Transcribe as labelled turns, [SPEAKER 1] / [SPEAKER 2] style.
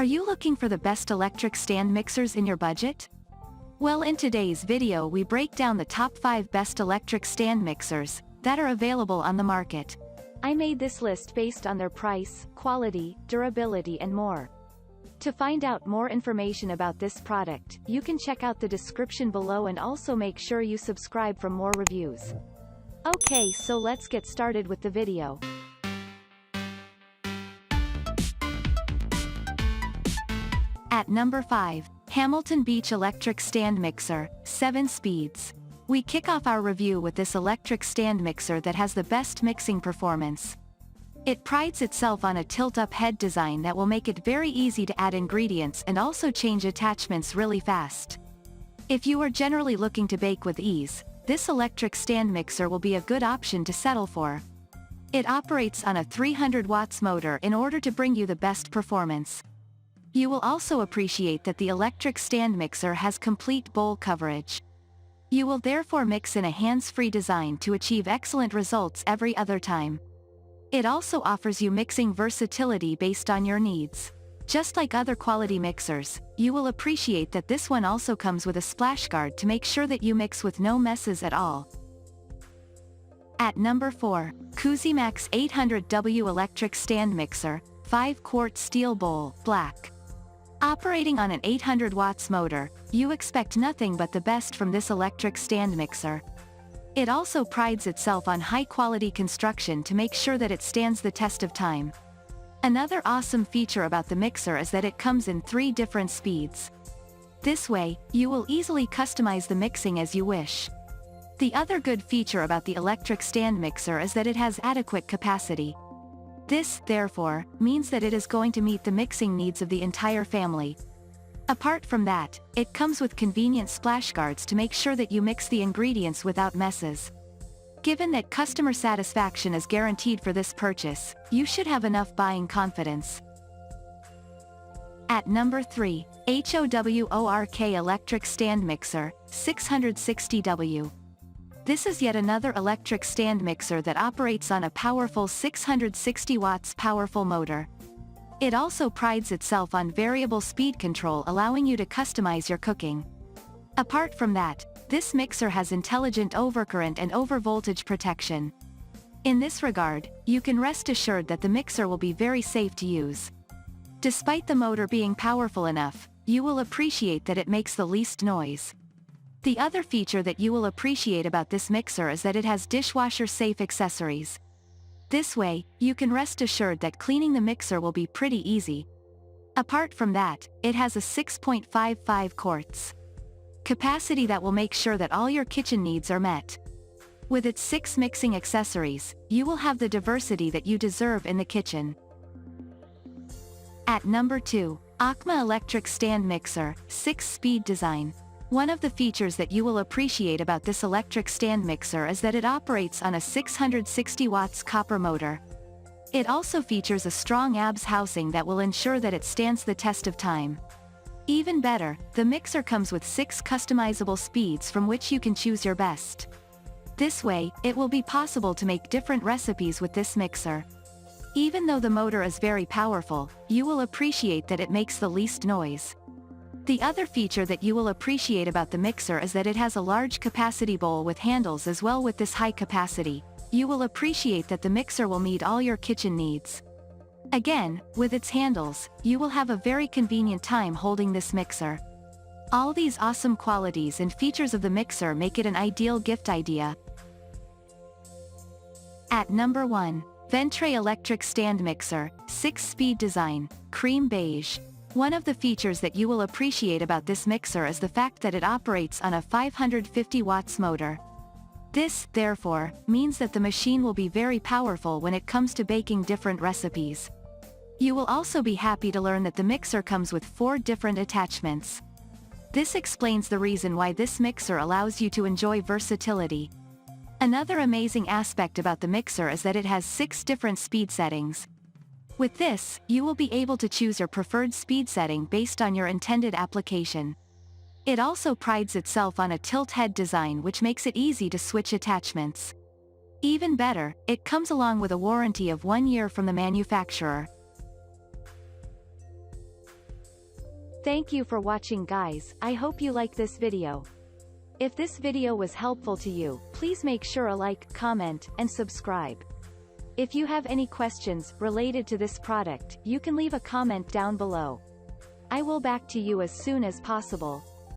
[SPEAKER 1] Are you looking for the best electric stand mixers in your budget? Well, in today's video we break down the top 5 best electric stand mixers that are available on the market. I made this list based on their price, quality, durability and more. To find out more information about this product, you can check out the description below and also make sure you subscribe for more reviews. Okay, so let's get started with the video. At number 5, Hamilton Beige Electric Stand Mixer, 7 speeds. We kick off our review with this electric stand mixer that has the best mixing performance. It prides itself on a tilt-up head design that will make it very easy to add ingredients and also change attachments really fast. If you are generally looking to bake with ease, this electric stand mixer will be a good option to settle for. It operates on a 300 watts motor in order to bring you the best performance. You will also appreciate that the electric stand mixer has complete bowl coverage. You will therefore mix in a hands-free design to achieve excellent results every other time. It also offers you mixing versatility based on your needs. Just like other quality mixers, you will appreciate that this one also comes with a splash guard to make sure that you mix with no messes at all. At number 4, Koozymax 800W Electric Stand Mixer, 5-quart steel bowl, black. Operating on an 800 watts motor, you expect nothing but the best from this electric stand mixer. It also prides itself on high-quality construction to make sure that it stands the test of time. Another awesome feature about the mixer is that it comes in 3 different speeds. This way, you will easily customize the mixing as you wish. The other good feature about the electric stand mixer is that it has adequate capacity. This, therefore, means that it is going to meet the mixing needs of the entire family. Apart from that, it comes with convenient splash guards to make sure that you mix the ingredients without messes. Given that customer satisfaction is guaranteed for this purchase, you should have enough buying confidence. At number 3, HOWORK Electric Stand Mixer, 660W. This is yet another electric stand mixer that operates on a powerful 660 watts powerful motor. It also prides itself on variable speed control, allowing you to customize your cooking. Apart from that, this mixer has intelligent overcurrent and overvoltage protection. In this regard, you can rest assured that the mixer will be very safe to use. Despite the motor being powerful enough, you will appreciate that it makes the least noise. The other feature that you will appreciate about this mixer is that it has dishwasher-safe accessories. This way, you can rest assured that cleaning the mixer will be pretty easy. Apart from that, it has a 6.55 quarts capacity that will make sure that all your kitchen needs are met. With its 6 mixing accessories, you will have the diversity that you deserve in the kitchen. At number 2, AQUAMA Electric Stand Mixer, 6-speed design. One of the features that you will appreciate about this electric stand mixer is that it operates on a 660 watts copper motor. It also features a strong ABS housing that will ensure that it stands the test of time. Even better, the mixer comes with 6 customizable speeds from which you can choose your best. This way, it will be possible to make different recipes with this mixer. Even though the motor is very powerful, you will appreciate that it makes the least noise. The other feature that you will appreciate about the mixer is that it has a large capacity bowl with handles as well. With this high capacity, you will appreciate that the mixer will meet all your kitchen needs. Again, with its handles, you will have a very convenient time holding this mixer. All these awesome qualities and features of the mixer make it an ideal gift idea. At number 1, Ventray Electric Stand Mixer, 6-speed design, cream beige. One of the features that you will appreciate about this mixer is the fact that it operates on a 550 watts motor. This, therefore, means that the machine will be very powerful when it comes to baking different recipes. You will also be happy to learn that the mixer comes with 4 different attachments. This explains the reason why this mixer allows you to enjoy versatility. Another amazing aspect about the mixer is that it has 6 different speed settings. With this, you will be able to choose your preferred speed setting based on your intended application. It also prides itself on a tilt head design which makes it easy to switch attachments. Even better, it comes along with a warranty of 1 year from the manufacturer. Thank you for watching guys, I hope you like this video. If this video was helpful to you, please make sure a like, comment, and subscribe. If you have any questions related to this product, you can leave a comment down below. I will back to you as soon as possible.